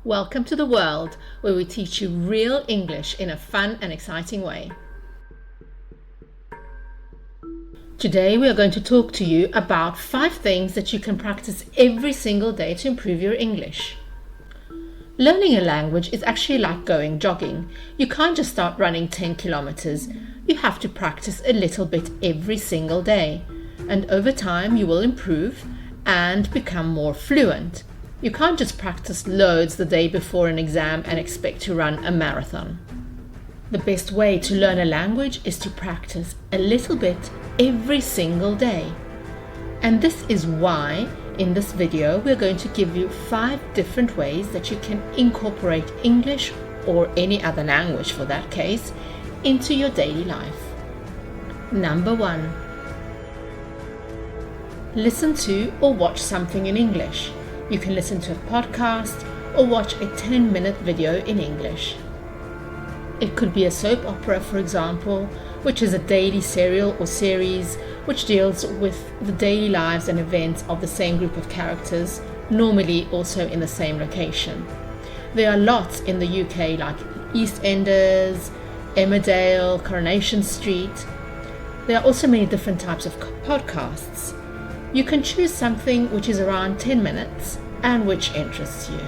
Welcome to the world where we teach you real English in a fun and exciting way. Today we are going to talk to you about 5 things that you can practice every single day to improve your English. Learning a language is actually like going jogging. You can't just start running 10 kilometers. You have to practice a little bit every single day. And over time you will improve and become more fluent. You can't just practice loads the day before an exam and expect to run a marathon. The best way to learn a language is to practice a little bit every single day. And this is why in this video we're going to give you 5 different ways that you can incorporate English or any other language for that case into your daily life. Number 1. Listen to or watch something in English. You can listen to a podcast or watch a 10-minute video in English. It could be a soap opera, for example, which is a daily serial or series which deals with the daily lives and events of the same group of characters, normally also in the same location. There are lots in the UK like EastEnders, Emmerdale, Coronation Street. There are also many different types of podcasts. You can choose something which is around 10 minutes and which interests you.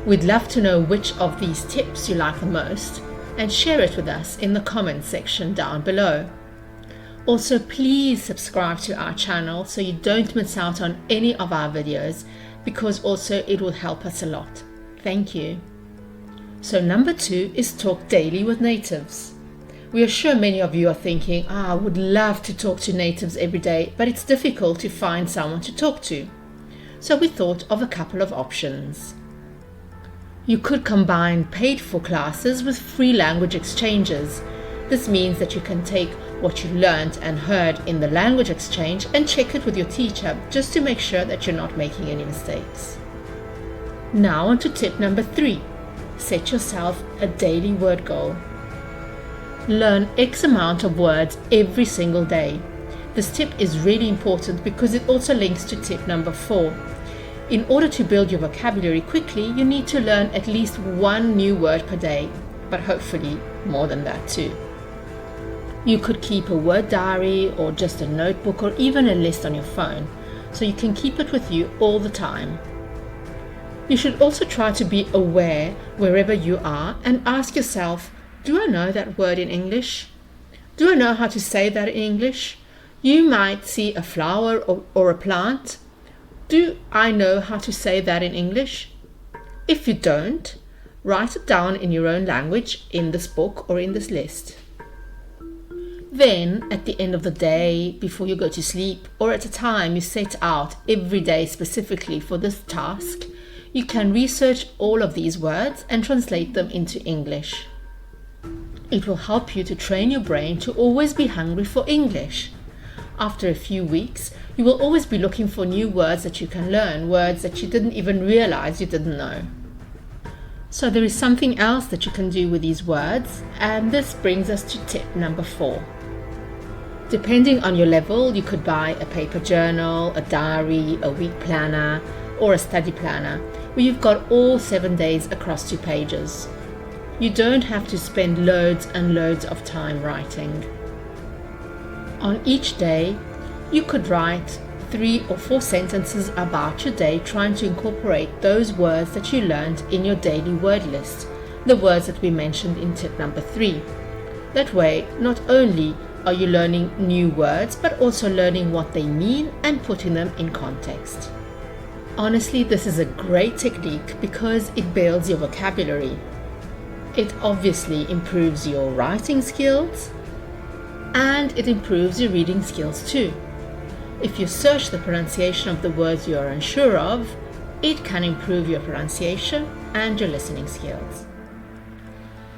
We'd love to know which of these tips you like the most and share it with us in the comments section down below. Also, please subscribe to our channel so you don't miss out on any of our videos, because also it will help us a lot. Thank you. So number 2 is talk daily with natives. We are sure many of you are thinking, I would love to talk to natives every day, but it's difficult to find someone to talk to. So we thought of a couple of options. You could combine paid-for classes with free language exchanges. This means that you can take what you learned and heard in the language exchange and check it with your teacher just to make sure that you're not making any mistakes. Now on to tip number 3. Set yourself a daily word goal. Learn X amount of words every single day. This tip is really important because it also links to tip number 4. In order to build your vocabulary quickly, you need to learn at least 1 new word per day, but hopefully more than that too. You could keep a word diary or just a notebook or even a list on your phone, so you can keep it with you all the time. You should also try to be aware wherever you are and ask yourself, do I know that word in English? Do I know how to say that in English? You might see a flower or a plant. Do I know how to say that in English? If you don't, write it down in your own language in this book or in this list. Then, at the end of the day, before you go to sleep, or at a time you set out every day specifically for this task, you can research all of these words and translate them into English. It will help you to train your brain to always be hungry for English. After a few weeks, you will always be looking for new words that you can learn, words that you didn't even realize you didn't know. So there is something else that you can do with these words, and this brings us to tip number 4. Depending on your level, you could buy a paper journal, a diary, a week planner, or a study planner, where you've got all 7 days across 2 pages. You don't have to spend loads and loads of time writing. On each day, you could write 3 or 4 sentences about your day, trying to incorporate those words that you learned in your daily word list, the words that we mentioned in tip number 3. That way, not only are you learning new words, but also learning what they mean and putting them in context. Honestly, this is a great technique because it builds your vocabulary. It obviously improves your writing skills and it improves your reading skills too. If you search the pronunciation of the words you are unsure of, it can improve your pronunciation and your listening skills.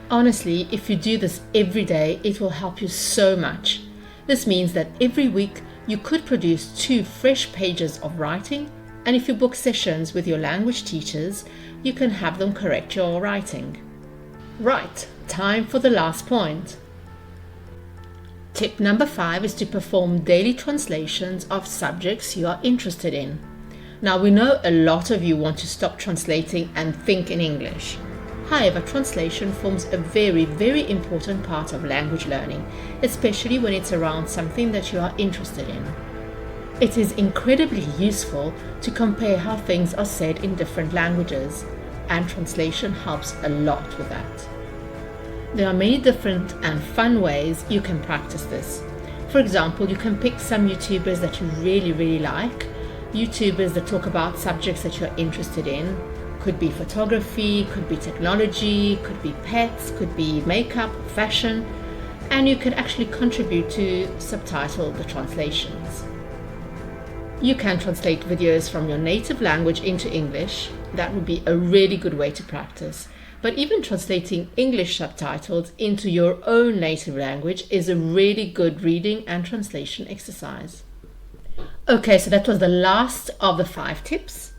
Honestly, if you do this every day, it will help you so much. This means that every week you could produce 2 fresh pages of writing, and if you book sessions with your language teachers, you can have them correct your writing. Right, time for the last point. Tip number 5 is to perform daily translations of subjects you are interested in. Now, we know a lot of you want to stop translating and think in English. However, translation forms a very, very important part of language learning, especially when it's around something that you are interested in. It is incredibly useful to compare how things are said in different languages, and translation helps a lot with that. There are many different and fun ways you can practice this. For example, you can pick some YouTubers that you really like, YouTubers that talk about subjects that you're interested in. Could be photography, could be technology, could be pets, could be makeup, fashion, and you can actually contribute to subtitle the translations. You can translate videos from your native language into English. That would be a really good way to practice. But even translating English subtitles into your own native language is a really good reading and translation exercise. Okay, so that was the last of the 5 tips.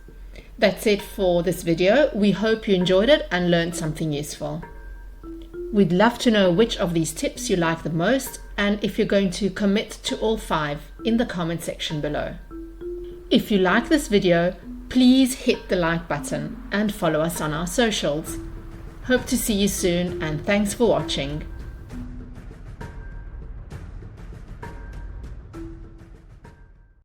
That's it for this video. We hope you enjoyed it and learned something useful. We'd love to know which of these tips you like the most and if you're going to commit to all 5 in the comment section below. If you like this video, please hit the like button and follow us on our socials. Hope to see you soon and thanks for watching.